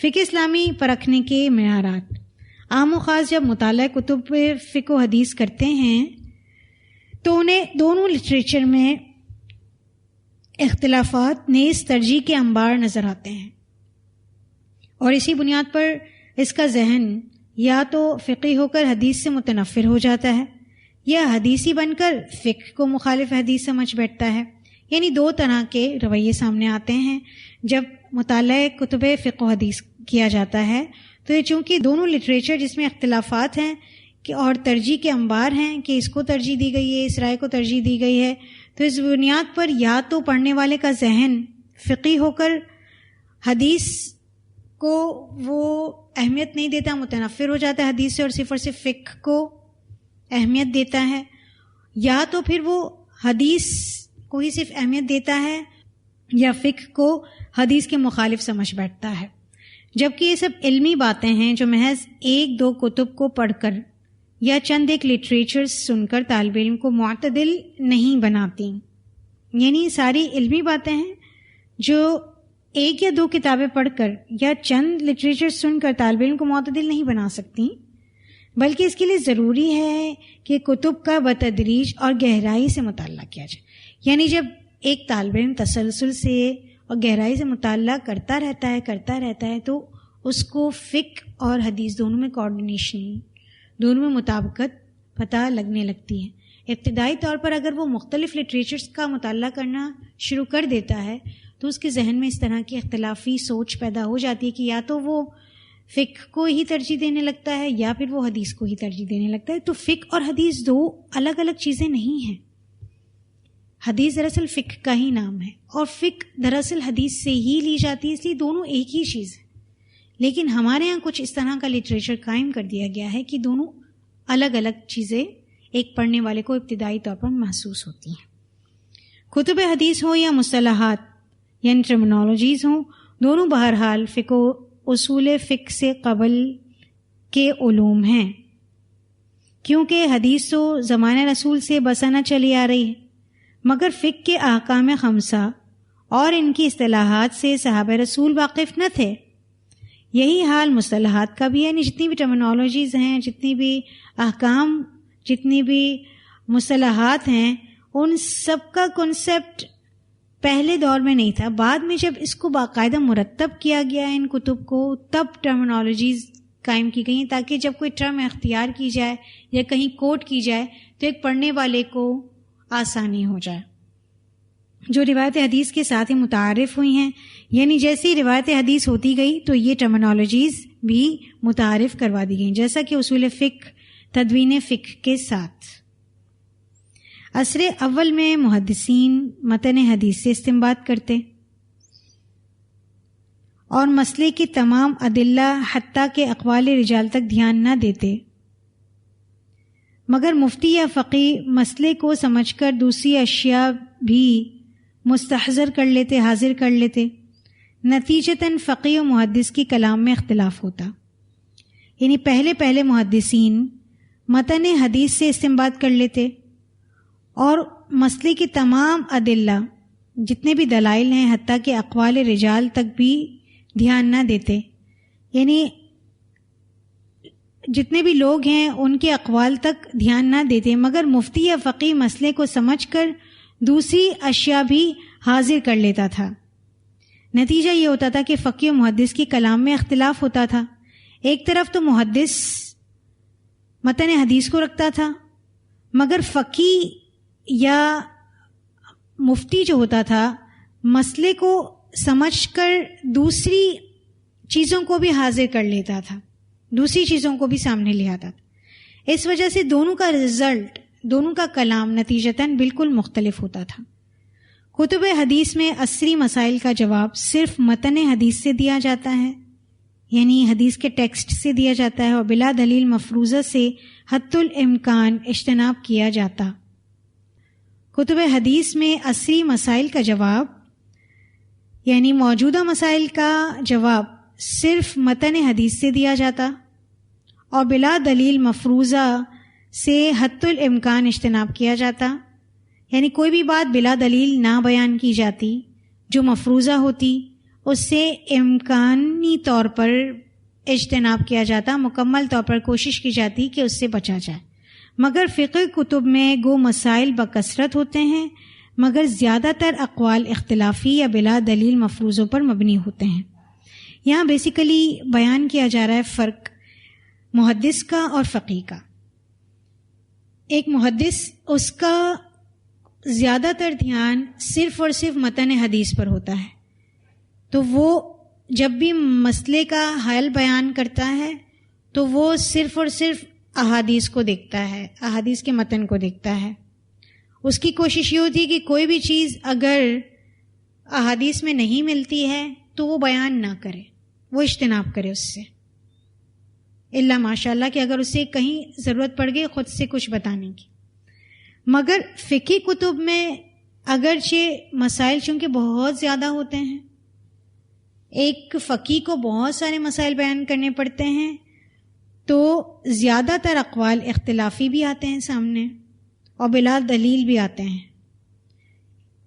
فقہ اسلامی پرکھنے کے معیارات. عام و خاص جب مطالعہ کتب فقہ و حدیث کرتے ہیں تو انہیں دونوں لٹریچر میں اختلافات نیز ترجیح کے انبار نظر آتے ہیں، اور اسی بنیاد پر اس کا ذہن یا تو فقی ہو کر حدیث سے متنفر ہو جاتا ہے یا حدیثی بن کر فقہ کو مخالف حدیث سمجھ بیٹھتا ہے. یعنی دو طرح کے رویے سامنے آتے ہیں جب مطالعہ کتب فقہ و حدیث کیا جاتا ہے. تو یہ چونکہ دونوں لٹریچر جس میں اختلافات ہیں کہ اور ترجیح کے انبار ہیں کہ اس کو ترجیح دی گئی ہے، اس رائے کو ترجیح دی گئی ہے، تو اس بنیاد پر یا تو پڑھنے والے کا ذہن فقی ہو کر حدیث کو وہ اہمیت نہیں دیتا، متنفر ہو جاتا ہے حدیث سے اور صرف فقہ کو اہمیت دیتا ہے، یا تو پھر وہ حدیث کو ہی صرف اہمیت دیتا ہے یا فقہ کو حدیث کے مخالف سمجھ بیٹھتا ہے. جبکہ یہ سب علمی باتیں ہیں جو محض ایک دو کتب کو پڑھ کر یا چند ایک لٹریچر سن کر طالب علم کو معتدل نہیں بناتی. یعنی ساری علمی باتیں ہیں جو ایک یا دو کتابیں پڑھ کر یا چند لٹریچر سن کر طالب علم کو معتدل نہیں بنا سکتی، بلکہ اس کے لیے ضروری ہے کہ کتب کا بتدریج اور گہرائی سے مطالعہ کیا جائے. یعنی جب ایک طالب علم تسلسل سے اور گہرائی سے مطالعہ کرتا رہتا ہے تو اس کو فقہ اور حدیث دونوں میں کوآرڈینیشن، دونوں میں مطابقت پتہ لگنے لگتی ہے. ابتدائی طور پر اگر وہ مختلف لٹریچرز کا مطالعہ کرنا شروع کر دیتا ہے تو اس کے ذہن میں اس طرح کی اختلافی سوچ پیدا ہو جاتی ہے کہ یا تو وہ فقہ کو ہی ترجیح دینے لگتا ہے یا پھر وہ حدیث کو ہی ترجیح دینے لگتا ہے. تو فقہ اور حدیث دو الگ الگ چیزیں نہیں ہیں. حدیث دراصل فقہ کا ہی نام ہے اور فقہ دراصل حدیث سے ہی لی جاتی ہے، اس لیے دونوں ایک ہی چیز ہے. لیکن ہمارے ہاں کچھ اس طرح کا لٹریچر قائم کر دیا گیا ہے کہ دونوں الگ الگ چیزیں ایک پڑھنے والے کو ابتدائی طور پر محسوس ہوتی ہیں. کتب حدیث ہو یا مصطلحات یعنی ٹرمنالوجیز ہوں، دونوں بہرحال فقہ و اصول فقہ سے قبل کے علوم ہیں، کیونکہ حدیث تو زمانہ رسول سے بسانہ چلی آ رہی ہے، مگر فقہ کے احکام خمسہ اور ان کی اصطلاحات سے صحابہ رسول واقف نہ تھے. یہی حال مصطلحات کا بھی ہے. یعنی جتنی بھی ٹرمنالوجیز ہیں، جتنی بھی احکام، جتنی بھی مصطلحات ہیں، ان سب کا کنسپٹ پہلے دور میں نہیں تھا. بعد میں جب اس کو باقاعدہ مرتب کیا گیا ہے ان کتب کو، تب ٹرمنالوجیز قائم کی گئی ہیں تاکہ جب کوئی ٹرم اختیار کی جائے یا کہیں کوٹ کی جائے تو ایک پڑھنے والے کو آسانی ہو جائے. جو روایت حدیث کے ساتھ ہی متعارف ہوئی ہیں، یعنی جیسی روایت حدیث ہوتی گئی تو یہ ٹرمنالوجیز بھی متعارف کروا دی گئیں، جیسا کہ اصول فقہ تدوین فقہ کے ساتھ. عصر اول میں محدثین متن حدیث سے استنباط کرتے اور مسئلے کی تمام ادلہ حتیٰ کہ اقوال رجال تک دھیان نہ دیتے، مگر مفتی یا فقیہ مسئلے کو سمجھ کر دوسری اشیاء بھی مستحضر کر لیتے، حاضر کر لیتے. نتیجتاً فقیہ و محدث کی کلام میں اختلاف ہوتا. یعنی پہلے محدثین متن حدیث سے استنباط کر لیتے اور مسئلے کی تمام ادلہ جتنے بھی دلائل ہیں حتیٰ کہ اقوال رجال تک بھی دھیان نہ دیتے. یعنی جتنے بھی لوگ ہیں ان کے اقوال تک دھیان نہ دیتے، مگر مفتی یا فقیہ مسئلے کو سمجھ کر دوسری اشیاء بھی حاضر کر لیتا تھا. نتیجہ یہ ہوتا تھا کہ فقیہ و محدث کی کلام میں اختلاف ہوتا تھا. ایک طرف تو محدث متن حدیث کو رکھتا تھا، مگر فقیہ یا مفتی جو ہوتا تھا مسئلے کو سمجھ کر دوسری چیزوں کو بھی حاضر کر لیتا تھا، دوسری چیزوں کو بھی سامنے لے آتا تھا. اس وجہ سے دونوں کا رزلٹ، دونوں کا کلام نتیجتاً بالکل مختلف ہوتا تھا. کتب حدیث میں عصری مسائل کا جواب صرف متن حدیث سے دیا جاتا ہے، یعنی حدیث کے ٹیکسٹ سے دیا جاتا ہے، اور بلا دلیل مفروضہ سے حتی الامکان اجتناب کیا جاتا. کتب حدیث میں عصری مسائل کا جواب یعنی موجودہ مسائل کا جواب صرف متن حدیث سے دیا جاتا اور بلا دلیل مفروضہ سے حتی الامکان اجتناب کیا جاتا. یعنی کوئی بھی بات بلا دلیل نہ بیان کی جاتی، جو مفروضہ ہوتی اس سے امکانی طور پر اجتناب کیا جاتا، مکمل طور پر کوشش کی جاتی کہ اس سے بچا جائے. مگر فقہ کتب میں گو مسائل بکثرت ہوتے ہیں، مگر زیادہ تر اقوال اختلافی یا بلا دلیل مفروضوں پر مبنی ہوتے ہیں. یہاں بیسیکلی بیان کیا جا رہا ہے فرق محدث کا اور فقیہ کا. ایک محدث، اس کا زیادہ تر دھیان صرف اور صرف متن حدیث پر ہوتا ہے، تو وہ جب بھی مسئلے کا حل بیان کرتا ہے تو وہ صرف اور صرف احادیث کو دیکھتا ہے، احادیث کے متن کو دیکھتا ہے. اس کی کوشش یہ ہوتی ہے کہ کوئی بھی چیز اگر احادیث میں نہیں ملتی ہے تو وہ بیان نہ کرے، وہ اجتناب کرے اس سے، الا ماشاء اللہ کہ اگر اسے کہیں ضرورت پڑ گئی خود سے کچھ بتانے کی. مگر فقہی کتب میں اگرچہ مسائل چونکہ بہت زیادہ ہوتے ہیں، ایک فقیہ کو بہت سارے مسائل بیان کرنے پڑتے ہیں، تو زیادہ تر اقوال اختلافی بھی آتے ہیں سامنے اور بلا دلیل بھی آتے ہیں.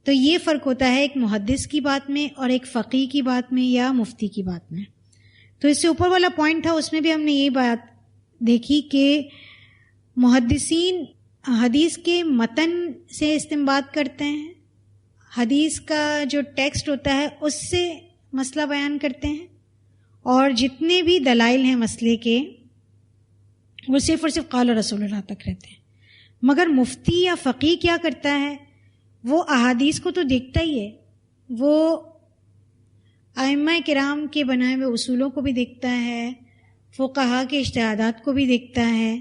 تو یہ فرق ہوتا ہے ایک محدث کی بات میں اور ایک فقیہ کی بات میں یا مفتی کی بات میں. تو اس سے اوپر والا پوائنٹ تھا، اس میں بھی ہم نے یہ بات دیکھی کہ محدثین حدیث کے متن سے استنباط کرتے ہیں، حدیث کا جو ٹیکسٹ ہوتا ہے اس سے مسئلہ بیان کرتے ہیں، اور جتنے بھی دلائل ہیں مسئلے کے وہ صرف اور صرف قال رسول اللہ تک رہتے ہیں. مگر مفتی یا فقیہ کیا کرتا ہے، وہ احادیث کو تو دیکھتا ہی ہے، وہ ائمہ کرام کے بنائے ہوئے اصولوں کو بھی دیکھتا ہے، فقہا کے اجتہادات کو بھی دیکھتا ہے،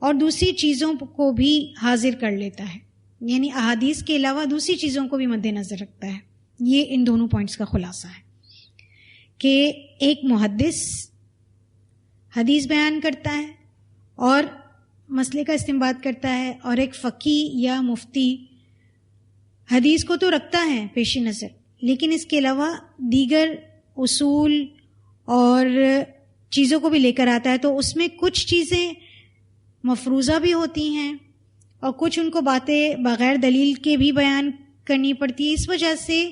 اور دوسری چیزوں کو بھی حاضر کر لیتا ہے، یعنی احادیث کے علاوہ دوسری چیزوں کو بھی مد نظر رکھتا ہے. یہ ان دونوں پوائنٹس کا خلاصہ ہے کہ ایک محدث حدیث بیان کرتا ہے اور مسئلے کا استنباط کرتا ہے، اور ایک فقیہ یا مفتی حدیث کو تو رکھتا ہے پیش نظر، لیکن اس کے علاوہ دیگر اصول اور چیزوں کو بھی لے کر آتا ہے. تو اس میں کچھ چیزیں مفروضہ بھی ہوتی ہیں اور کچھ ان کو باتیں بغیر دلیل کے بھی بیان کرنی پڑتی ہے. اس وجہ سے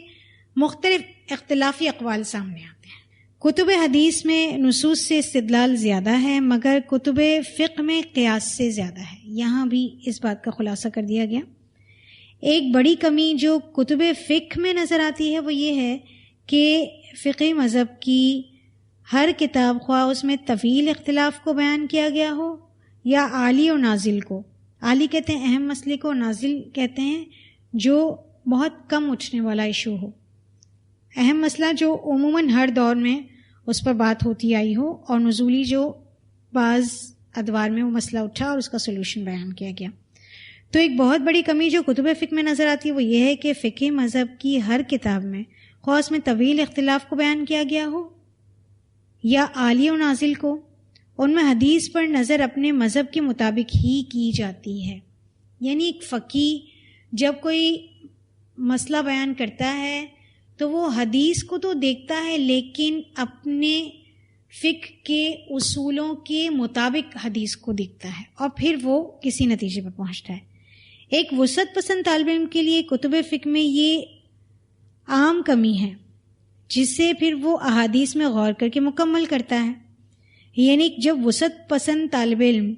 مختلف اختلافی اقوال سامنے آتے ہیں. کتب حدیث میں نصوص سے استدلال زیادہ ہے، مگر کتب فقہ میں قیاس سے زیادہ ہے. یہاں بھی اس بات کا خلاصہ کر دیا گیا. ایک بڑی کمی جو کتب فقہ میں نظر آتی ہے وہ یہ ہے کہ فقہی مذہب کی ہر کتاب، خواہ اس میں طویل اختلاف کو بیان کیا گیا ہو یا عالی اور نازل کو، عالی کہتے ہیں اہم مسئلے کو، نازل کہتے ہیں جو بہت کم اٹھنے والا ایشو ہو، اہم مسئلہ جو عموماً ہر دور میں اس پر بات ہوتی آئی ہو، اور نزولی جو بعض ادوار میں وہ مسئلہ اٹھا اور اس کا سولوشن بیان کیا گیا. تو ایک بہت بڑی کمی جو کتب فقہ میں نظر آتی ہے وہ یہ ہے کہ فقہ مذہب کی ہر کتاب میں، خواہ اس میں طویل اختلاف کو بیان کیا گیا ہو یا عالی و نازل کو، ان میں حدیث پر نظر اپنے مذہب کے مطابق ہی کی جاتی ہے. یعنی ایک فقیہ جب کوئی مسئلہ بیان کرتا ہے تو وہ حدیث کو تو دیکھتا ہے، لیکن اپنے فقہ کے اصولوں کے مطابق حدیث کو دیکھتا ہے اور پھر وہ کسی نتیجے پر پہنچتا ہے. ایک وسعت پسند طالب علم کے لیے کتب فقہ میں یہ عام کمی ہے، جس سے پھر وہ احادیث میں غور کر کے مکمل کرتا ہے. یعنی جب وسعت پسند طالب علم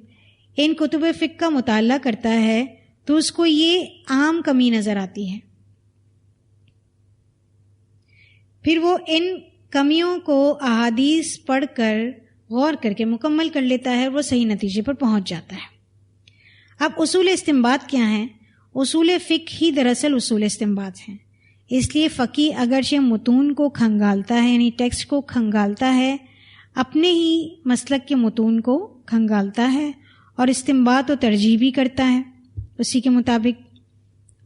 ان کتب فقہ کا مطالعہ کرتا ہے تو اس کو یہ عام کمی نظر آتی ہے، پھر وہ ان کمیوں کو احادیث پڑھ کر غور کر کے مکمل کر لیتا ہے اور وہ صحیح نتیجے پر پہنچ جاتا ہے. اب اصول استنباط کیا ہیں؟ اصول فقہ ہی دراصل اصول استنباط ہیں. اس لیے فقیہ اگرچہ متون کو کھنگالتا ہے، یعنی ٹیکسٹ کو کھنگالتا ہے، اپنے ہی مسلک کے متون کو کھنگالتا ہے اور استنباط و ترجیح بھی کرتا ہے اسی کے مطابق،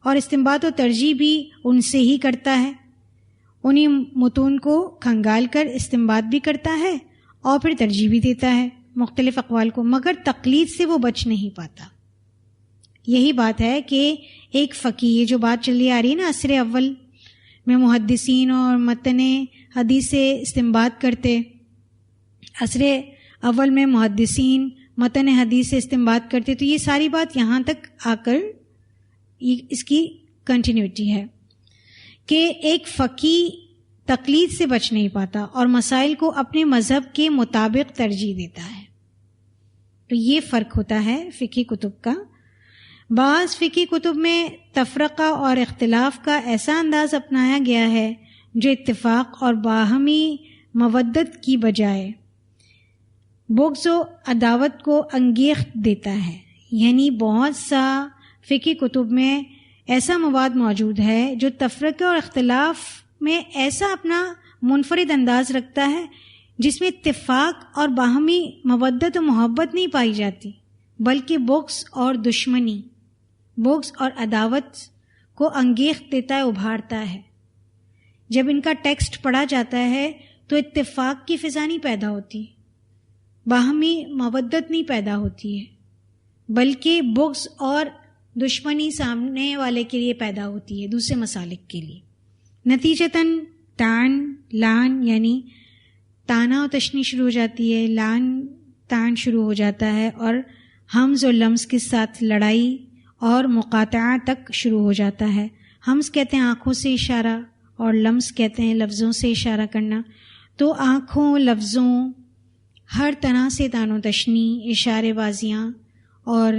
اور استنباط و ترجیح بھی ان سے ہی کرتا ہے. انہی متون کو کھنگال کر استنباط بھی کرتا ہے اور پھر ترجیح بھی دیتا ہے مختلف اقوال کو، مگر تقلید سے وہ بچ نہیں پاتا. یہی بات ہے کہ ایک فقیہ، جو بات چلی آ رہی ہے نا عصر اول میں محدثین اور متن حدیث سے استنباط کرتے، عصر اول میں محدثین متن حدیث سے استنباط کرتے، تو یہ ساری بات یہاں تک آ کر اس کی کنٹینیوٹی ہے کہ ایک فقیہ تقلید سے بچ نہیں پاتا اور مسائل کو اپنے مذہب کے مطابق ترجیح دیتا ہے۔ تو یہ فرق ہوتا ہے فقہی کتب کا۔ بعض فقہی کتب میں تفرقہ اور اختلاف کا ایسا انداز اپنایا گیا ہے جو اتفاق اور باہمی مودت کی بجائے بغض و عداوت کو انگیخت دیتا ہے۔ یعنی بہت سا فقہی کتب میں ایسا مواد موجود ہے جو تفرقے اور اختلاف میں ایسا اپنا منفرد انداز رکھتا ہے جس میں اتفاق اور باہمی مودت و محبت نہیں پائی جاتی، بلکہ بغض اور دشمنی، بغض اور عداوت کو انگیخت دیتا ہے، ابھارتا ہے۔ جب ان کا ٹیکسٹ پڑھا جاتا ہے تو اتفاق کی فضا نہیں پیدا ہوتی، باہمی مودت نہیں پیدا ہوتی ہے، بلکہ بغض اور دشمنی سامنے والے کے لیے پیدا ہوتی ہے، دوسرے مسالک کے لیے۔ نتیجتاً تان لان یعنی تانا و تشنی شروع ہو جاتی ہے، لان تان شروع ہو جاتا ہے، اور حمز و لمز کے ساتھ لڑائی اور مقاطعہ تک شروع ہو جاتا ہے۔ حمز کہتے ہیں آنکھوں سے اشارہ اور لمز کہتے ہیں لفظوں سے اشارہ کرنا۔ تو آنکھوں، لفظوں، ہر طرح سے تان و تشنی، اشارے بازیاں اور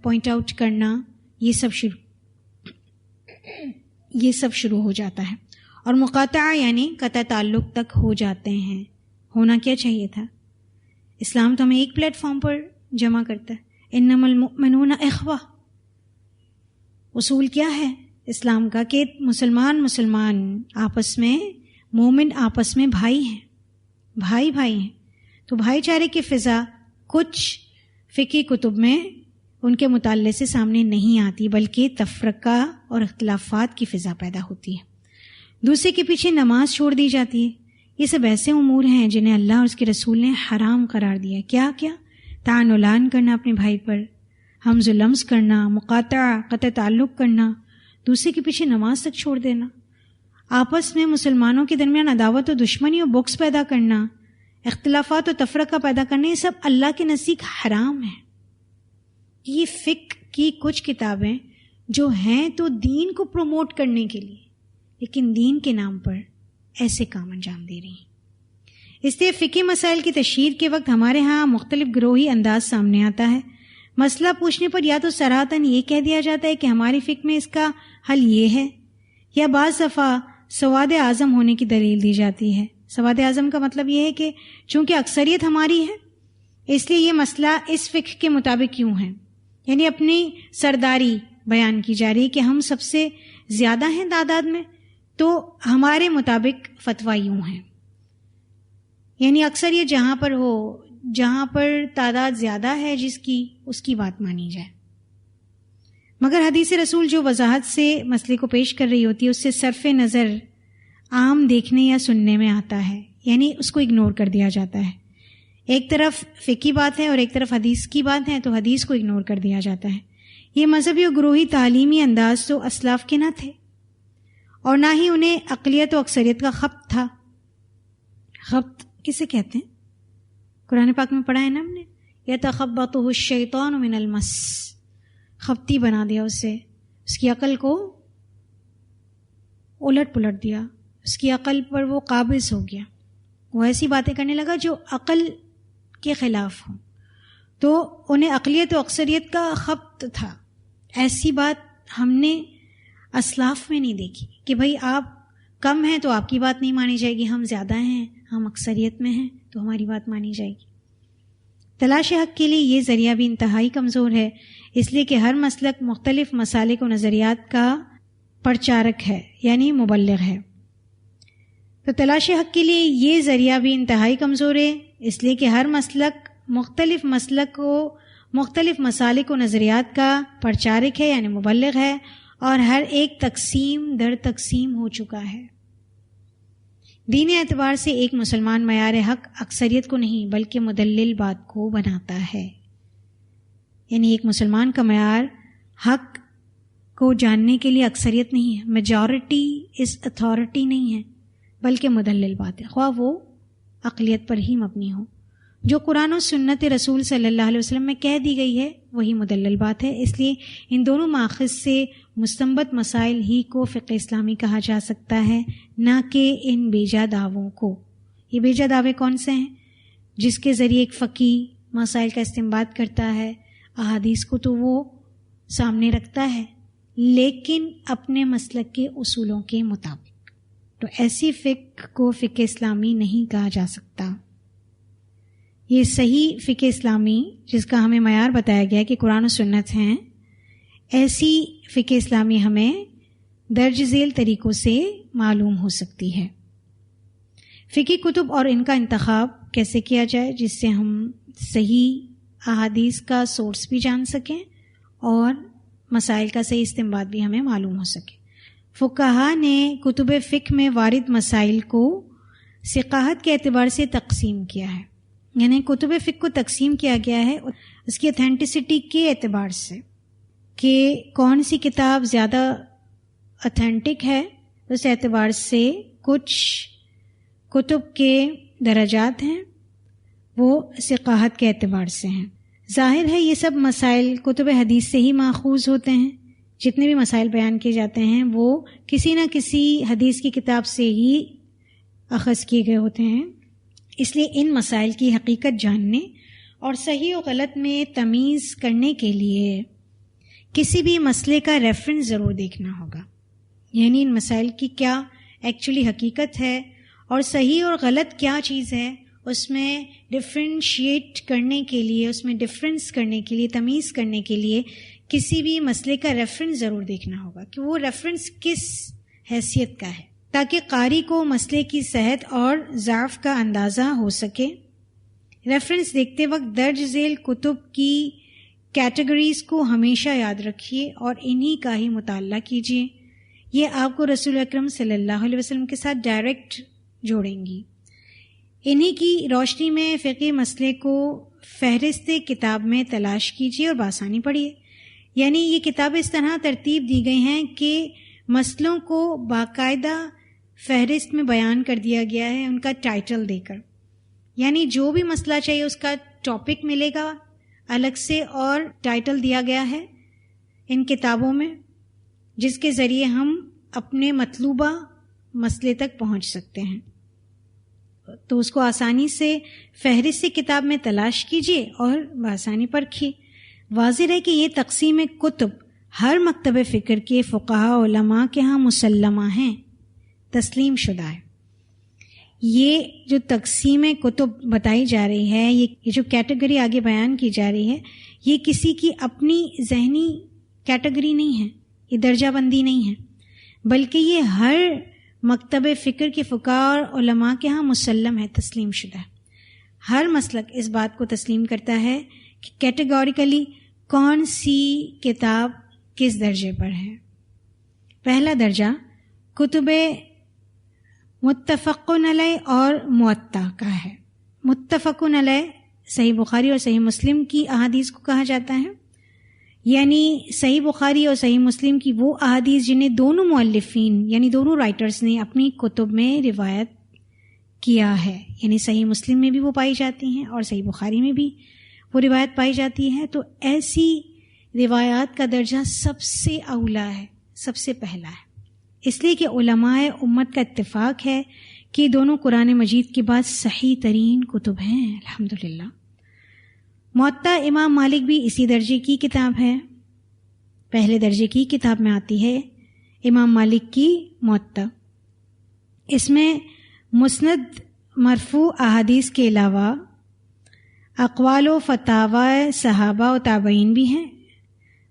پوائنٹ آؤٹ کرنا، یہ سب شروع ہو جاتا ہے۔ اور مقاطعہ یعنی قطع تعلق تک ہو جاتے ہیں۔ ہونا کیا چاہیے تھا؟ اسلام تو ہمیں ایک پلیٹ فارم پر جمع کرتا ہے، انما المؤمنون اخوہ۔ اصول کیا ہے اسلام کا کہ مسلمان آپس میں، مومن آپس میں بھائی ہیں، بھائی ہیں۔ تو بھائی چارے کی فضا کچھ فقہی کتب میں ان کے مطالعے سے سامنے نہیں آتی، بلکہ تفرقہ اور اختلافات کی فضا پیدا ہوتی ہے۔ دوسرے کے پیچھے نماز چھوڑ دی جاتی ہے۔ یہ سب ایسے امور ہیں جنہیں اللہ اور اس کے رسول نے حرام قرار دیا۔ کیا تعان و لان کرنا اپنے بھائی پر، حمز و لمز کرنا، مقاطعہ، قطع تعلق کرنا، دوسرے کے پیچھے نماز تک چھوڑ دینا، آپس میں مسلمانوں کے درمیان عداوت و دشمنی و بغض پیدا کرنا، اختلافات و تفرقہ پیدا کرنا، یہ سب اللہ کے نزدیک حرام ہے۔ یہ فقہ کی کچھ کتابیں جو ہیں تو دین کو پروموٹ کرنے کے لیے، لیکن دین کے نام پر ایسے کام انجام دے رہی ہیں۔ اس لیے فقہی مسائل کی تشہیر کے وقت ہمارے ہاں مختلف گروہی انداز سامنے آتا ہے۔ مسئلہ پوچھنے پر یا تو صراحتاً یہ کہہ دیا جاتا ہے کہ ہماری فقہ میں اس کا حل یہ ہے، یا بعض دفعہ سواد اعظم ہونے کی دلیل دی جاتی ہے۔ سواد اعظم کا مطلب یہ ہے کہ چونکہ اکثریت ہماری ہے اس لیے یہ مسئلہ اس فقہ کے مطابق کیوں ہے، یعنی اپنی سرداری بیان کی جا رہی ہے کہ ہم سب سے زیادہ ہیں تعداد میں، تو ہمارے مطابق فتویٰ یوں ہیں۔ یعنی اکثریت جہاں پر ہو، جہاں پر تعداد زیادہ ہے جس کی، اس کی بات مانی جائے۔ مگر حدیث رسول جو وضاحت سے مسئلے کو پیش کر رہی ہوتی ہے اس سے صرف نظر عام دیکھنے یا سننے میں آتا ہے، یعنی اس کو اگنور کر دیا جاتا ہے۔ ایک طرف فقہی بات ہے اور ایک طرف حدیث کی بات ہے، تو حدیث کو اگنور کر دیا جاتا ہے۔ یہ مذہبی اور گروہی تعلیمی انداز تو اسلاف کے نہ تھے، اور نہ ہی انہیں اقلیت و اکثریت کا خبط تھا۔ خبط کسے کہتے ہیں؟ قرآن پاک میں پڑھا ہے نا ہم نے، یتخبطہ الشیطان من المس، خبطی بنا دیا اسے، اس کی عقل کو الٹ پلٹ دیا، اس کی عقل پر وہ قابض ہو گیا، وہ ایسی باتیں کرنے لگا جو عقل کے خلاف ہوں۔ تو انہیں اقلیت و اکثریت کا خبط تھا۔ ایسی بات ہم نے اسلاف میں نہیں دیکھی کہ بھئی آپ کم ہیں تو آپ کی بات نہیں مانی جائے گی، ہم زیادہ ہیں، ہم اکثریت میں ہیں تو ہماری بات مانی جائے گی۔ تلاش حق کے لیے یہ ذریعہ بھی انتہائی کمزور ہے، اس لیے کہ ہر مسلک مختلف مسالک و نظریات کا پرچارک ہے، یعنی مبلغ ہے۔ تو تلاش حق کے لیے یہ ذریعہ بھی انتہائی کمزور ہے، اس لیے کہ ہر مسلک مختلف مسلک کو مختلف مسالک و نظریات کا پرچارک ہے، یعنی مبلغ ہے، اور ہر ایک تقسیم در تقسیم ہو چکا ہے۔ دین اعتبار سے ایک مسلمان معیار حق اکثریت کو نہیں بلکہ مدلل بات کو بناتا ہے، یعنی ایک مسلمان کا معیار حق کو جاننے کے لیے اکثریت نہیں ہے، میجورٹی از اتھارٹی نہیں ہے، بلکہ مدلل بات ہے، خواہ وہ اقلیت پر ہی مبنی ہو۔ جو قرآن و سنت رسول صلی اللہ علیہ وسلم میں کہہ دی گئی ہے وہی مدلل بات ہے. اس لیے ان دونوں ماخذ سے مستنبت مسائل ہی کو فقہ اسلامی کہا جا سکتا ہے، نہ کہ ان بیجا دعووں کو. یہ بیجا دعوے کون سے ہیں؟ جس کے ذریعے ایک فقیہ مسائل کا استنباط کرتا ہے، احادیث کو تو وہ سامنے رکھتا ہے لیکن اپنے مسلک کے اصولوں کے مطابق. تو ایسی فقہ کو فقہ اسلامی نہیں کہا جا سکتا. یہ صحیح فقہ اسلامی جس کا ہمیں معیار بتایا گیا کہ قرآن و سنت ہیں، ایسی فقہ اسلامی ہمیں درج ذیل طریقوں سے معلوم ہو سکتی ہے. فقہ کتب اور ان کا انتخاب کیسے کیا جائے جس سے ہم صحیح احادیث کا سورس بھی جان سکیں اور مسائل کا صحیح استنباط بھی ہمیں معلوم ہو سکے. فقہا نے کتب فقہ میں وارد مسائل کو ثقاہت کے اعتبار سے تقسیم کیا ہے. یعنی کتب فقہ کو تقسیم کیا گیا ہے اس کی اتھینٹسٹی کے اعتبار سے کہ کون سی کتاب زیادہ اتھینٹک ہے. اس اعتبار سے کچھ کتب کے درجات ہیں وہ ثقاہت کے اعتبار سے ہیں. ظاہر ہے یہ سب مسائل کتب حدیث سے ہی ماخوذ ہوتے ہیں. جتنے بھی مسائل بیان کیے جاتے ہیں وہ کسی نہ کسی حدیث کی کتاب سے ہی اخذ کیے گئے ہوتے ہیں. اس لیے ان مسائل کی حقیقت جاننے اور صحیح و غلط میں تمیز کرنے کے لیے کسی بھی مسئلے کا ریفرنس ضرور دیکھنا ہوگا. یعنی ان مسائل کی کیا ایکچولی حقیقت ہے اور صحیح اور غلط کیا چیز ہے، اس میں ڈفرینشیٹ کرنے کے لیے، اس میں ڈفرینس کرنے کے لیے، تمیز کرنے کے لیے کسی بھی مسئلے کا ریفرنس ضرور دیکھنا ہوگا کہ وہ ریفرنس کس حیثیت کا ہے، تاکہ قاری کو مسئلے کی صحت اور ضعف کا اندازہ ہو سکے. ریفرنس دیکھتے وقت درج ذیل کتب کی کیٹیگریز کو ہمیشہ یاد رکھیے اور انہی کا ہی مطالعہ کیجیے. یہ آپ کو رسول اکرم صلی اللہ علیہ وسلم کے ساتھ ڈائریکٹ جوڑیں گی. انہی کی روشنی میں فقہی مسئلے کو فہرست کتاب میں تلاش کیجیے اور بآسانی پڑھیے. یعنی یہ کتابیں اس طرح ترتیب دی گئی ہیں کہ مسئلوں کو باقاعدہ فہرست میں بیان کر دیا گیا ہے ان کا ٹائٹل دے کر. یعنی جو بھی مسئلہ چاہیے اس کا ٹاپک ملے گا الگ سے اور ٹائٹل دیا گیا ہے ان کتابوں میں، جس کے ذریعے ہم اپنے مطلوبہ مسئلے تک پہنچ سکتے ہیں. تو اس کو آسانی سے فہرست کتاب میں تلاش کیجیے اور بآسانی پرکھیے. واضح ہے کہ یہ تقسیم کتب ہر مکتب فکر کے فقہا علماء کے ہاں مسلمہ ہیں، تسلیم شدہ ہے. یہ جو تقسیم کتب بتائی جا رہی ہے، یہ جو کیٹیگری آگے بیان کی جا رہی ہے، یہ کسی کی اپنی ذہنی کیٹیگری نہیں ہے، یہ درجہ بندی نہیں ہے، بلکہ یہ ہر مکتب فکر کے فقہا اور علماء کے ہاں مسلم ہے، تسلیم شدہ ہے. ہر مسلک اس بات کو تسلیم کرتا ہے کہ کیٹیگوریکلی کون سی کتاب کس درجے پر ہے. پہلا درجہ کتب متفقن علیہ اور موطا کا ہے. متفقن علیہ صحیح بخاری اور صحیح مسلم کی احادیث کو کہا جاتا ہے. یعنی صحیح بخاری اور صحیح مسلم کی وہ احادیث جنہیں دونوں مؤلفین یعنی دونوں رائٹرز نے اپنی کتب میں روایت کیا ہے. یعنی صحیح مسلم میں بھی وہ پائی جاتی ہیں اور صحیح بخاری میں بھی وہ روایت پائی جاتی ہے. تو ایسی روایات کا درجہ سب سے اولا ہے، سب سے پہلا ہے. اس لیے کہ علماء امت کا اتفاق ہے کہ دونوں قرآن مجید کے بعد صحیح ترین کتب ہیں الحمدللہ. موطا امام مالک بھی اسی درجے کی کتاب ہے، پہلے درجے کی کتاب میں آتی ہے امام مالک کی موطا. اس میں مسند مرفوع احادیث کے علاوہ اقوال و فتاوی صحابہ و تابعین بھی ہیں،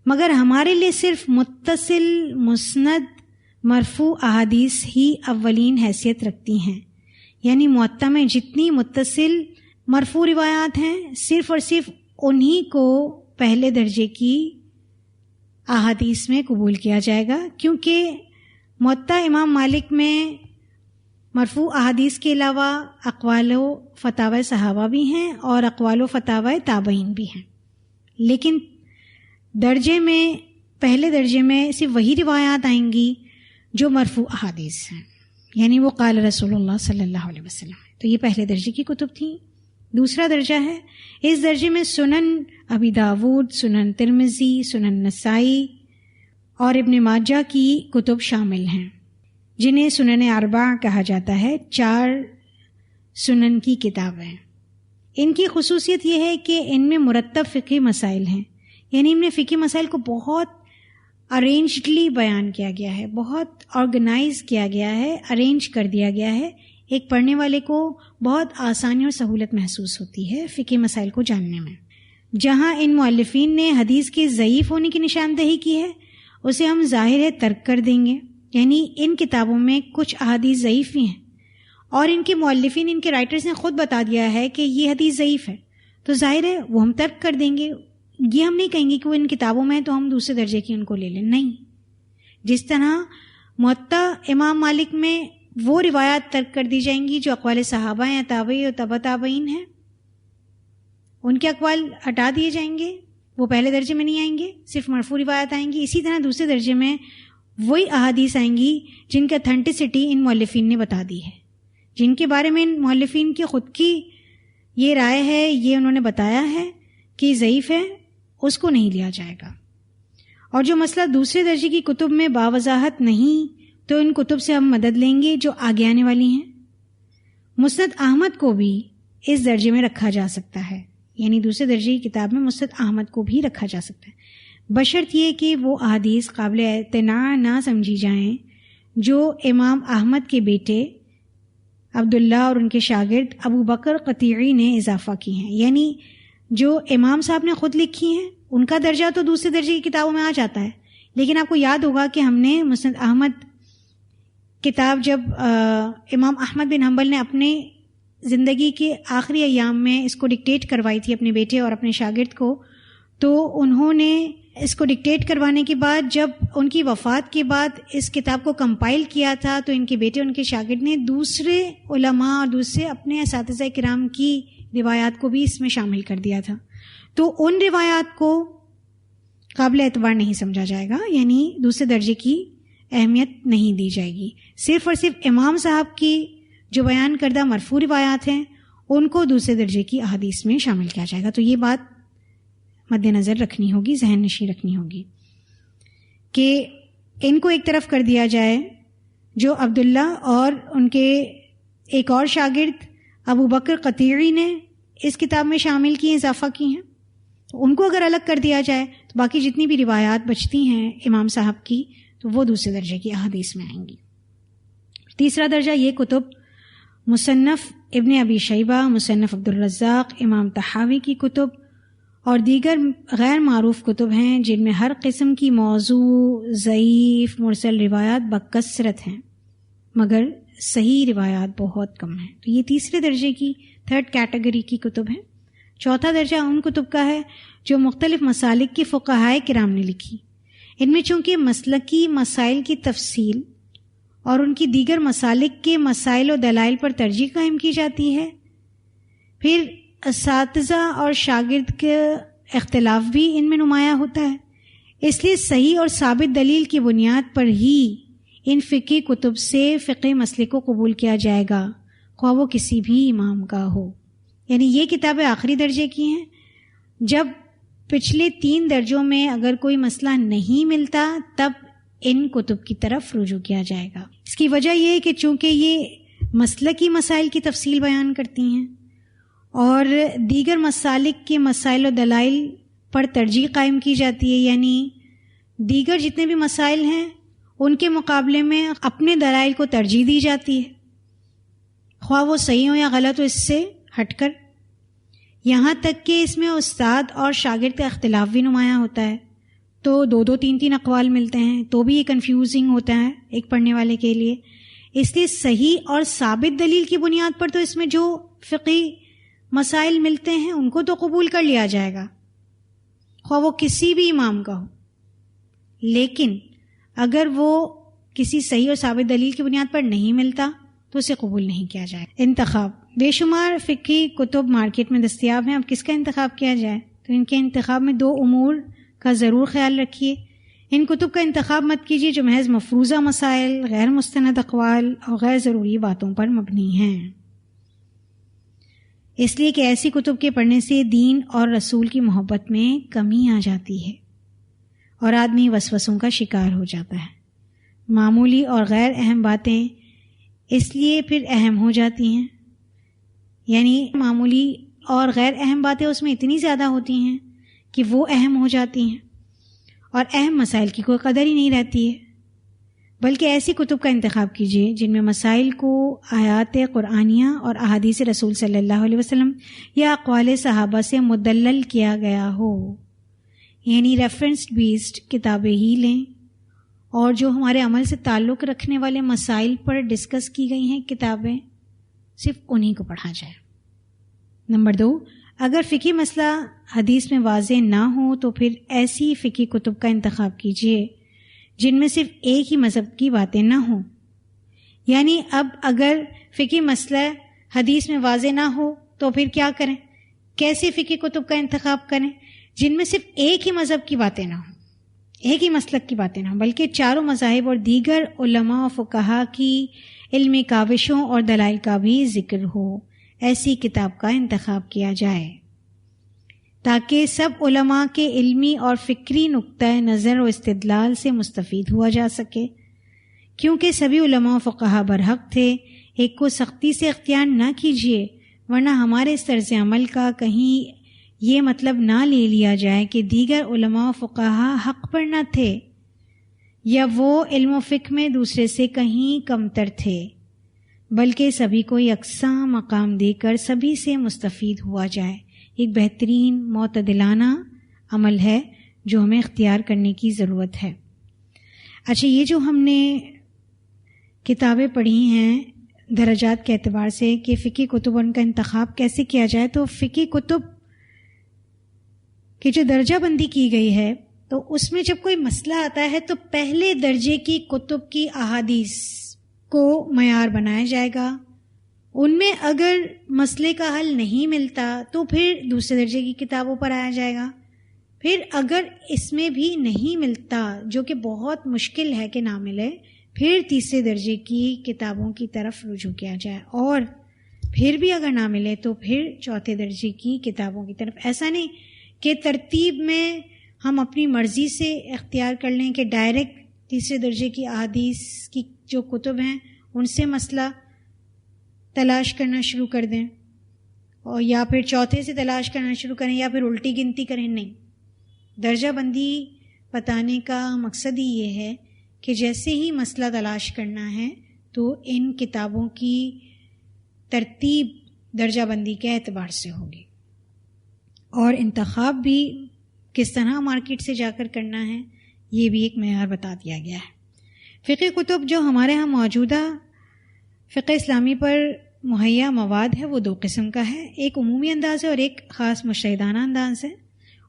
مگر ہمارے لیے صرف متصل مسند مرفوع احادیث ہی اولین حیثیت رکھتی ہیں. یعنی موطا میں جتنی متصل مرفوع روایات ہیں صرف اور صرف انہی کو پہلے درجے کی احادیث میں قبول کیا جائے گا، کیونکہ موطا امام مالک میں مرفوع احادیث کے علاوہ اقوال و فتاوی صحابہ بھی ہیں اور اقوال و فتاوی تابعین بھی ہیں. لیکن درجے میں پہلے درجے میں صرف وہی روایات آئیں گی جو مرفوع احادیث ہیں، یعنی وہ قال رسول اللہ صلی اللہ علیہ وسلم. تو یہ پہلے درجے کی کتب تھیں دوسرا درجہ ہے، اس درجے میں سنن ابی داود، سنن ترمذی، سنن نسائی اور ابن ماجہ کی کتب شامل ہیں، جنہیں سنن اربعہ کہا جاتا ہے، 4 سنن کی کتابیں۔ ان کی خصوصیت یہ ہے کہ ان میں مرتب فقہی مسائل ہیں، یعنی ان میں فقہی مسائل کو بہت ارینجڈلی بیان کیا گیا ہے، بہت آرگنائز کیا گیا ہے، ارینج کر دیا گیا ہے۔ ایک پڑھنے والے کو بہت آسانی اور سہولت محسوس ہوتی ہے فقہی مسائل کو جاننے میں۔ جہاں ان مؤلفین نے حدیث کے ضعیف ہونے کی نشاندہی کی ہے، اسے ہم ظاہر ہے ترک کر دیں گے، یعنی ان کتابوں میں کچھ احادیث ضعیف بھی ہیں اور ان کے مؤلفین، ان کے رائٹرز نے خود بتا دیا ہے کہ یہ حدیث ضعیف ہے، تو ظاہر ہے وہ ہم ترک کر دیں گے۔ یہ ہم نہیں کہیں گے کہ وہ ان کتابوں میں ہیں تو ہم دوسرے درجے کی ان کو لے لیں، نہیں۔ جس طرح موطا امام مالک میں وہ روایات ترک کر دی جائیں گی جو اقوال صحابہ یا تابعی اور تبع تابعین ہیں، ان کے اقوال ہٹا دیے جائیں گے، وہ پہلے درجے میں نہیں آئیں گے، صرف مرفوع روایات آئیں گی۔ اسی طرح دوسرے درجے میں وہی احادیث آئیں گی جن کی اتھینٹسٹی ان مؤلفین نے بتا دی ہے، جن کے بارے میں ان مؤلفین کی خود کی یہ رائے ہے، یہ انہوں نے بتایا ہے کہ ضعیف ہے، اس کو نہیں لیا جائے گا۔ اور جو مسئلہ دوسرے درجے کی کتب میں باوضاحت نہیں، تو ان کتب سے ہم مدد لیں گے جو آگے آنے والی ہیں۔ مسند احمد کو بھی اس درجے میں رکھا جا سکتا ہے، یعنی دوسرے درجے کی کتاب میں مسند احمد کو بھی رکھا جا سکتا ہے، بشرط یہ کہ وہ احادیث قابل اعتناع نہ سمجھی جائیں جو امام احمد کے بیٹے عبداللہ اور ان کے شاگرد ابو بکر قطیعی نے اضافہ کی ہیں، یعنی جو امام صاحب نے خود لکھی ہیں ان کا درجہ تو دوسرے درجے کی کتابوں میں آ جاتا ہے، لیکن آپ کو یاد ہوگا کہ ہم نے مسند احمد کتاب جب امام احمد بن حنبل نے اپنے زندگی کے آخری ایام میں اس کو ڈکٹیٹ کروائی تھی اپنے بیٹے اور اپنے شاگرد کو، تو انہوں نے اس کو ڈکٹیٹ کروانے کے بعد جب ان کی وفات کے بعد اس کتاب کو کمپائل کیا تھا تو ان کے بیٹے ان کے شاگرد نے دوسرے علماء اور دوسرے اپنے اساتذہ کرام کی روایات کو بھی اس میں شامل کر دیا تھا، تو ان روایات کو قابل اعتبار نہیں سمجھا جائے گا، یعنی دوسرے درجے کی اہمیت نہیں دی جائے گی۔ صرف اور صرف امام صاحب کی جو بیان کردہ مرفوع روایات ہیں ان کو دوسرے درجے کی احادیث میں شامل کیا جائے گا۔ تو یہ بات مد نظر رکھنی ہوگی، ذہن نشین رکھنی ہوگی کہ ان کو ایک طرف کر دیا جائے جو عبداللہ اور ان کے ایک اور شاگرد ابو بکر قطیعی نے اس کتاب میں شامل کی، اضافہ کی ہیں، تو ان کو اگر الگ کر دیا جائے تو باقی جتنی بھی روایات بچتی ہیں امام صاحب کی تو وہ دوسرے درجے کی احادیث میں آئیں گی۔ تیسرا درجہ یہ کتب مصنف ابن ابی شیبہ، مصنف عبدالرزاق، امام طحاوی کی کتب اور دیگر غیر معروف کتب ہیں جن میں ہر قسم کی موضوع، ضعیف، مرسل روایات بکثرت ہیں مگر صحیح روایات بہت کم ہیں۔ تو یہ تیسرے درجے کی 3rd کیٹیگری کی کتب ہیں۔ چوتھا درجہ ان کتب کا ہے جو مختلف مسالک کے فقہائے کرام نے لکھی، ان میں چونکہ مسلکی مسائل کی تفصیل اور ان کی دیگر مسالک کے مسائل و دلائل پر ترجیح قائم کی جاتی ہے، پھر اساتذہ اور شاگرد کے اختلاف بھی ان میں نمایاں ہوتا ہے، اس لیے صحیح اور ثابت دلیل کی بنیاد پر ہی ان فقہی کتب سے فقہ مسئلے کو قبول کیا جائے گا، خواہ وہ کسی بھی امام کا ہو۔ یعنی یہ کتابیں آخری درجے کی ہیں، جب پچھلے 3 درجوں میں اگر کوئی مسئلہ نہیں ملتا تب ان کتب کی طرف رجوع کیا جائے گا۔ اس کی وجہ یہ ہے کہ چونکہ یہ مسلکی مسائل کی تفصیل بیان کرتی ہیں اور دیگر مسالک کے مسائل و دلائل پر ترجیح قائم کی جاتی ہے، یعنی دیگر جتنے بھی مسائل ہیں ان کے مقابلے میں اپنے دلائل کو ترجیح دی جاتی ہے، خواہ وہ صحیح ہو یا غلط ہو، اس سے ہٹ کر، یہاں تک کہ اس میں استاد اور شاگرد کا اختلاف بھی نمایاں ہوتا ہے، تو 2 3 اقوال ملتے ہیں تو بھی یہ کنفیوزنگ ہوتا ہے ایک پڑھنے والے کے لیے۔ اس لیے صحیح اور ثابت دلیل کی بنیاد پر تو اس میں جو فقہی مسائل ملتے ہیں ان کو تو قبول کر لیا جائے گا، خواہ وہ کسی بھی امام کا ہو، لیکن اگر وہ کسی صحیح اور ثابت دلیل کی بنیاد پر نہیں ملتا تو اسے قبول نہیں کیا جائے۔ انتخاب، بے شمار فقہی کتب مارکیٹ میں دستیاب ہیں، اب کس کا انتخاب کیا جائے؟ تو ان کے انتخاب میں 2 امور کا ضرور خیال رکھیے۔ ان کتب کا انتخاب مت کیجیے جو محض مفروضہ مسائل، غیر مستند اقوال اور غیر ضروری باتوں پر مبنی ہیں۔ اس لیے کہ ایسی کتب کے پڑھنے سے دین اور رسول کی محبت میں کمی آ جاتی ہے اور آدمی وسوسوں کا شکار ہو جاتا ہے. معمولی اور غیر اہم باتیں اس لیے پھر اہم ہو جاتی ہیں، یعنی معمولی اور غیر اہم باتیں اس میں اتنی زیادہ ہوتی ہیں کہ وہ اہم ہو جاتی ہیں اور اہم مسائل کی کوئی قدر ہی نہیں رہتی ہے. بلکہ ایسی کتب کا انتخاب کیجیے جن میں مسائل کو آیات قرآنیہ اور احادیث رسول صلی اللہ علیہ وسلم یا اقوال صحابہ سے مدلل کیا گیا ہو، یعنی ریفرنسڈ بیسڈ کتابیں ہی لیں، اور جو ہمارے عمل سے تعلق رکھنے والے مسائل پر ڈسکس کی گئی ہیں کتابیں صرف انہی کو پڑھا جائے. نمبر 2، اگر فقہی مسئلہ حدیث میں واضح نہ ہو تو پھر ایسی فقہی کتب کا انتخاب کیجیے جن میں صرف ایک ہی مذہب کی باتیں نہ ہوں. یعنی اب اگر فقہی مسئلہ حدیث میں واضح نہ ہو تو پھر کیا کریں؟ کیسی فقہی کتب کا انتخاب کریں جن میں صرف ایک ہی مذہب کی باتیں نہ ہوں، ایک ہی مسلک کی باتیں نہ ہوں، بلکہ چاروں مذاہب اور دیگر علماء و فقہا کی علمی کاوشوں اور دلائل کا بھی ذکر ہو. ایسی کتاب کا انتخاب کیا جائے تاکہ سب علماء کے علمی اور فکری نقطۂ نظر و استدلال سے مستفید ہوا جا سکے، کیونکہ سبھی علماء و فقہا برحق تھے. ایک کو سختی سے اختیار نہ کیجیے، ورنہ ہمارے اس طرز عمل کا کہیں یہ مطلب نہ لے لیا جائے کہ دیگر علماء و فقہا حق پر نہ تھے یا وہ علم و فقہ میں دوسرے سے کہیں کمتر تھے، بلکہ سبھی کو یکساں مقام دے کر سبھی سے مستفید ہوا جائے. ایک بہترین معتدلانہ عمل ہے جو ہمیں اختیار کرنے کی ضرورت ہے. اچھا، یہ جو ہم نے کتابیں پڑھی ہیں درجات کے اعتبار سے کہ فقہی کتب ان کا انتخاب کیسے کیا جائے، تو فقہی کتب کی جو درجہ بندی کی گئی ہے تو اس میں جب کوئی مسئلہ آتا ہے تو پہلے درجے کی کتب کی احادیث کو معیار بنایا جائے گا. ان میں اگر مسئلے کا حل نہیں ملتا تو پھر دوسرے درجے کی کتابوں پر آیا جائے گا. پھر اگر اس میں بھی نہیں ملتا، جو کہ بہت مشکل ہے کہ نہ ملے، پھر تیسرے درجے کی کتابوں کی طرف رجوع کیا جائے، اور پھر بھی اگر نہ ملے تو پھر چوتھے درجے کی کتابوں کی طرف. ایسا نہیں کہ ترتیب میں ہم اپنی مرضی سے اختیار کر لیں کہ ڈائریکٹ تیسرے درجے کی احادیث کی جو کتب ہیں ان سے مسئلہ تلاش کرنا شروع کر دیں، اور یا پھر چوتھے سے تلاش کرنا شروع کریں، یا پھر الٹی گنتی کریں. نہیں، درجہ بندی بتانے کا مقصد ہی یہ ہے کہ جیسے ہی مسئلہ تلاش کرنا ہے تو ان کتابوں کی ترتیب درجہ بندی کے اعتبار سے ہوگی، اور انتخاب بھی کس طرح مارکیٹ سے جا کر کرنا ہے یہ بھی ایک معیار بتا دیا گیا ہے. فقہ کتب جو ہمارے ہاں موجودہ فقہ اسلامی پر مہیا مواد ہے وہ دو قسم کا ہے. ایک عمومی انداز ہے اور ایک خاص مشاہدانہ انداز ہے.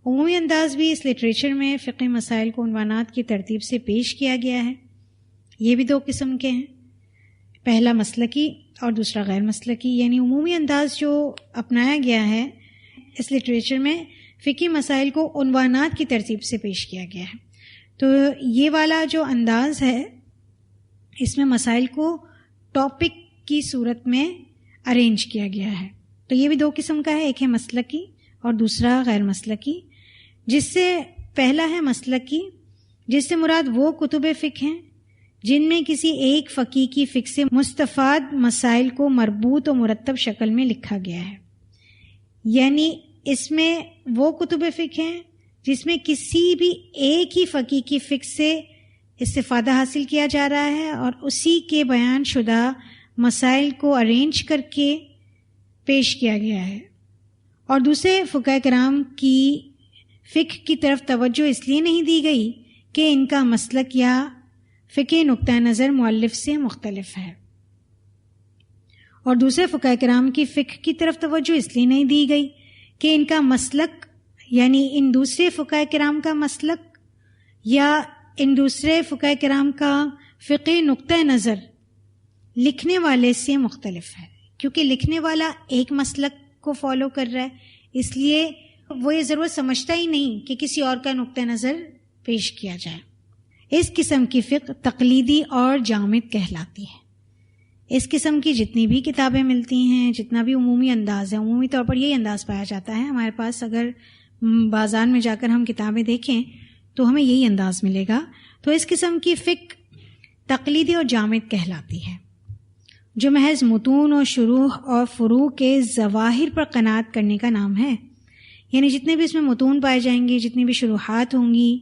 عمومی انداز بھی اس لٹریچر میں فقہ مسائل کو عنوانات کی ترتیب سے پیش کیا گیا ہے. یہ بھی دو قسم کے ہیں، پہلا مسلکی اور دوسرا غیر مسلکی. یعنی عمومی انداز جو اپنایا گیا ہے اس لٹریچر میں فقہی مسائل کو عنوانات کی ترتیب سے پیش کیا گیا ہے. تو یہ والا جو انداز ہے اس میں مسائل کو ٹاپک کی صورت میں ارینج کیا گیا ہے. تو یہ بھی دو قسم کا ہے، ایک ہے مسلکی اور دوسرا غیر مسلکی. جس سے پہلا ہے مسلکی، جس سے مراد وہ کتب فقہ ہیں جن میں کسی ایک فقیہ کی فقہ سے مستفاد مسائل کو مربوط و مرتب شکل میں لکھا گیا ہے. یعنی اس میں وہ کتب فقہ ہیں جس میں کسی بھی ایک ہی فقیہ کی فقہ سے استفادہ حاصل کیا جا رہا ہے اور اسی کے بیان شدہ مسائل کو ارینج کر کے پیش کیا گیا ہے. اور دوسرے فقہاء کرام کی فقہ کی طرف توجہ اس لیے نہیں دی گئی کہ ان کا مسلک یا فقہ نقطہ نظر مؤلف سے مختلف ہے، اور دوسرے فقہاء کرام کی فقہ کی طرف توجہ اس لیے نہیں دی گئی کہ ان کا مسلک، یعنی ان دوسرے فقہاء کرام کا مسلک یا ان دوسرے فقہاء کرام کا فقہ نقطہ نظر لکھنے والے سے مختلف ہے. کیونکہ لکھنے والا ایک مسلک کو فالو کر رہا ہے، اس لیے وہ یہ ضرورت سمجھتا ہی نہیں کہ کسی اور کا نقطہ نظر پیش کیا جائے. اس قسم کی فقہ تقلیدی اور جامد کہلاتی ہے. اس قسم کی جتنی بھی کتابیں ملتی ہیں، جتنا بھی عمومی انداز ہے، عمومی طور پر یہی انداز پایا جاتا ہے ہمارے پاس. اگر بازار میں جا کر ہم کتابیں دیکھیں تو ہمیں یہی انداز ملے گا. تو اس قسم کی فقہ تقلیدی اور جامد کہلاتی ہے، جو محض متون اور شروح اور فروع کے ظواہر پر قناعت کرنے کا نام ہے. یعنی جتنے بھی اس میں متون پائے جائیں گے، جتنی بھی شروحات ہوں گی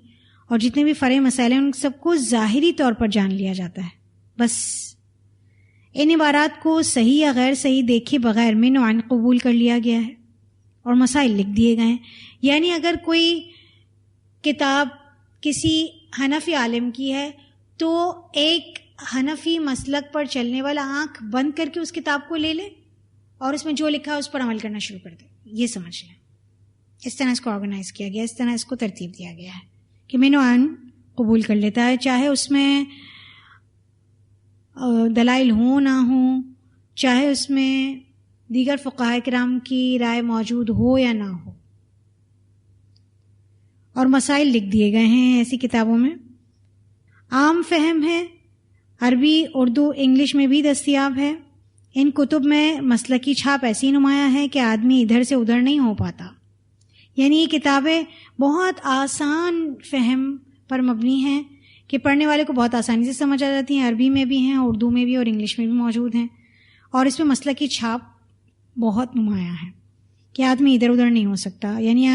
اور جتنے بھی فرعی مسائل ہیں، ان سب کو ظاہری طور پر جان لیا جاتا ہے. بس ان عبارات کو صحیح یا غیر صحیح دیکھے بغیر من و عن قبول کر لیا گیا ہے اور مسائل لکھ دیے گئے ہیں. یعنی اگر کوئی کتاب کسی حنفی عالم کی ہے تو ایک حنفی مسلک پر چلنے والا آنکھ بند کر کے اس کتاب کو لے لے اور اس میں جو لکھا ہے اس پر عمل کرنا شروع کر دے. یہ سمجھ لیں، اس طرح اس کو آرگنائز کیا گیا، اس طرح اس کو ترتیب دیا گیا ہے کہ من و عن قبول کر لیتا ہے، چاہے اس میں دلائل ہوں نہ ہوں، چاہے اس میں دیگر فقہاء کرام کی رائے موجود ہو یا نہ ہو. اور مسائل لکھ دیے گئے ہیں ایسی کتابوں میں. عام فہم ہے، عربی، اردو، انگلش میں بھی دستیاب ہے. ان کتب میں مسلکی چھاپ ایسی نمایاں ہے کہ آدمی ادھر سے ادھر نہیں ہو پاتا. یعنی یہ کتابیں بہت آسان فہم پر مبنی ہیں کہ پڑھنے والے کو بہت آسانی سے سمجھ آ جاتی ہیں. عربی میں بھی ہیں، اردو میں بھی اور انگلش میں بھی موجود ہیں. اور اس میں مسلکی چھاپ بہت نمایاں ہے کہ آدمی ادھر ادھر نہیں ہو سکتا. یعنی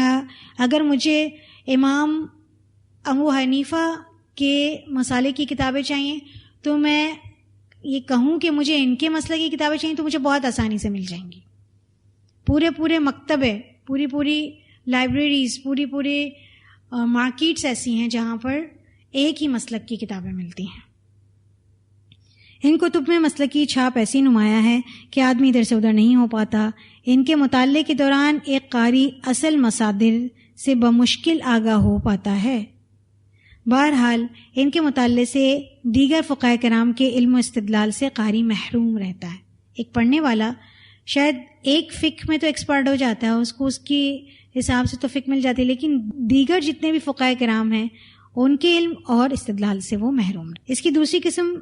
اگر مجھے امام ابو حنیفہ کے مسالے کی کتابیں چاہیے تو میں یہ کہوں کہ مجھے ان کے مسئلے کی کتابیں چاہیے تو مجھے بہت آسانی سے مل جائیں گی. پورے مکتبے، پوری لائبریریز، پورے مارکیٹس ایسی ہیں جہاں پر ایک ہی مسلک کی کتابیں ملتی ہیں. ان کتب میں مسلکی چھاپ ایسی نمایاں ہے کہ آدمی ادھر سے ادھر نہیں ہو پاتا. ان کے مطالعے کے دوران ایک قاری اصل مصادر سے بمشکل آگاہ ہو پاتا ہے. بہرحال ان کے مطالعے سے دیگر فقہاء کرام کے علم و استدلال سے قاری محروم رہتا ہے. ایک پڑھنے والا شاید ایک فقہ میں تو ایکسپرٹ ہو جاتا ہے، اس کو اس کی حساب سے تو فقہ مل جاتی ہے، لیکن دیگر جتنے بھی فقہاء کرام ہیں ان کے علم اور استدلال سے وہ محروم ہے. اس کی دوسری قسم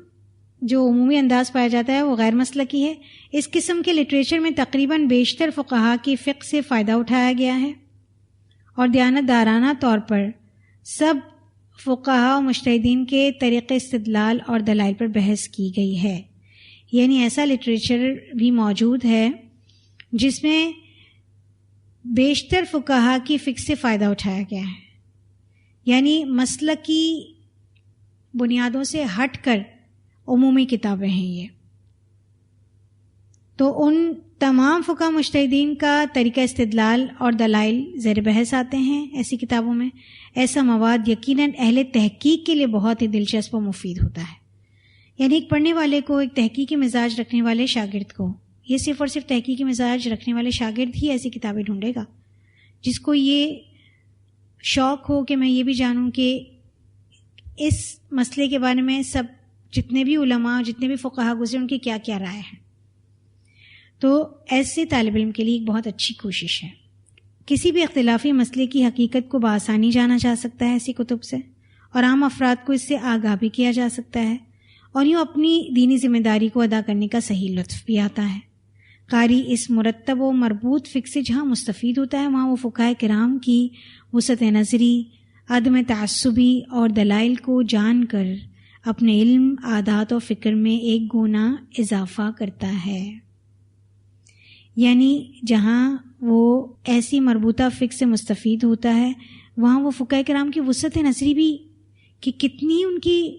جو عمومی انداز پایا جاتا ہے وہ غیر مسلکی ہے. اس قسم کے لٹریچر میں تقریباً بیشتر فقہاء کی فقہ سے فائدہ اٹھایا گیا ہے اور دیانت دارانہ طور پر سب فقہاء و مجتہدین کے طریق استدلال اور دلائل پر بحث کی گئی ہے. یعنی ایسا لٹریچر بھی موجود ہے جس میں بیشتر فقہاء کی فقہ سے فائدہ اٹھایا گیا ہے. یعنی مسلکی بنیادوں سے ہٹ کر عمومی کتابیں ہیں یہ. تو ان تمام فقہاء مجتہدین کا طریقہ استدلال اور دلائل زیر بحث آتے ہیں ایسی کتابوں میں. ایسا مواد یقیناً اہل تحقیق کے لیے بہت ہی دلچسپ و مفید ہوتا ہے. یعنی ایک پڑھنے والے کو، ایک تحقیقی مزاج رکھنے والے شاگرد کو، یہ صرف اور صرف تحقیقی مزاج رکھنے والے شاگرد ہی ایسی کتابیں ڈھونڈے گا جس کو یہ شوق ہو کہ میں یہ بھی جانوں کہ اس مسئلے کے بارے میں سب جتنے بھی علماء، جتنے بھی فقہاء گزرے ان کی کیا کیا رائے ہے. تو ایسے طالب علم کے لیے ایک بہت اچھی کوشش ہے. کسی بھی اختلافی مسئلے کی حقیقت کو بآسانی جانا جا سکتا ہے ایسی کتب سے، اور عام افراد کو اس سے آگاہ بھی کیا جا سکتا ہے، اور یوں اپنی دینی ذمہ داری کو ادا کرنے کا صحیح لطف بھی آتا ہے. قاری اس مرتب و مربوط فقہ سے جہاں مستفید ہوتا ہے وہاں وہ فقہاء کرام کی وسعت نظری، عدم تعصبی اور دلائل کو جان کر اپنے علم، عادات و فکر میں ایک گنا اضافہ کرتا ہے. یعنی جہاں وہ ایسی مربوطہ فقہ سے مستفید ہوتا ہے وہاں وہ فقہاء کرام کی وسعت نظری بھی، کہ کتنی ان کی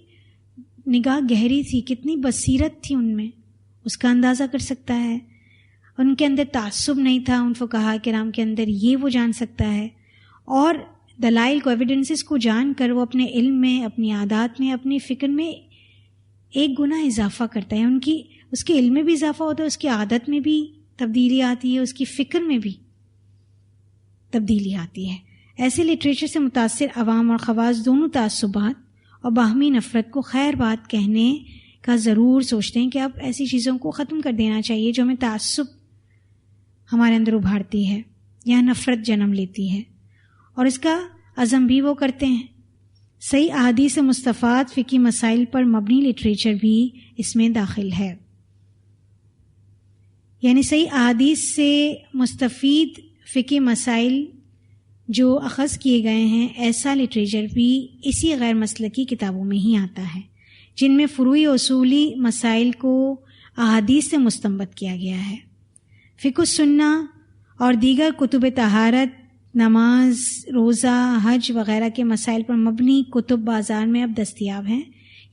نگاہ گہری تھی، کتنی بصیرت تھی ان میں، اس کا اندازہ کر سکتا ہے. ان کے اندر تعصب نہیں تھا، ان فقہاء کرام کے اندر، یہ وہ جان سکتا ہے. اور دلائل کو، ایویڈنسز کو جان کر وہ اپنے علم میں، اپنی عادات میں، اپنی فکر میں ایک گنا اضافہ کرتا ہے. اس کے علم میں بھی اضافہ ہوتا ہے، اس کی عادت میں بھی تبدیلی آتی ہے، اس کی فکر میں بھی تبدیلی آتی ہے. ایسے لٹریچر سے متاثر عوام اور خواص دونوں تعصبات اور باہمی نفرت کو خیر بات کہنے کا ضرور سوچتے ہیں کہ اب ایسی چیزوں کو ختم کر دینا چاہیے جو ہمیں تعصب ہمارے اندر ابھارتی ہے یا نفرت جنم لیتی ہے، اور اس کا عزم بھی وہ کرتے ہیں. صحیح احادیث سے مستفاد فقہی مسائل پر مبنی لٹریچر بھی اس میں داخل ہے. یعنی صحیح احادیث سے مستفید فقہی مسائل جو اخذ کیے گئے ہیں، ایسا لٹریچر بھی اسی غیر مسلکی کتابوں میں ہی آتا ہے جن میں فروعی اصولی مسائل کو احادیث سے مستنبط کیا گیا ہے۔ فقہ السنہ اور دیگر کتب طہارت، نماز، روزہ، حج وغیرہ کے مسائل پر مبنی کتب بازار میں اب دستیاب ہیں،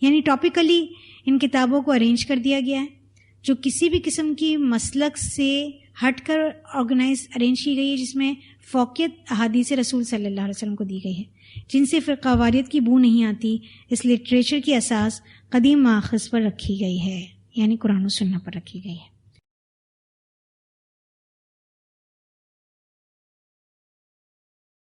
یعنی ٹاپیکلی ان کتابوں کو ارینج کر دیا گیا ہے جو کسی بھی قسم کی مسلک سے ہٹ کر ارینج کی گئی ہے، جس میں فوقیت احادیث رسول صلی اللہ علیہ وسلم کو دی گئی ہے، جن سے فرقہ واریت کی بو نہیں آتی۔ اس لٹریچر کی اساس قدیم ماخذ پر رکھی گئی ہے، یعنی قرآن و سنہ پر رکھی گئی ہے۔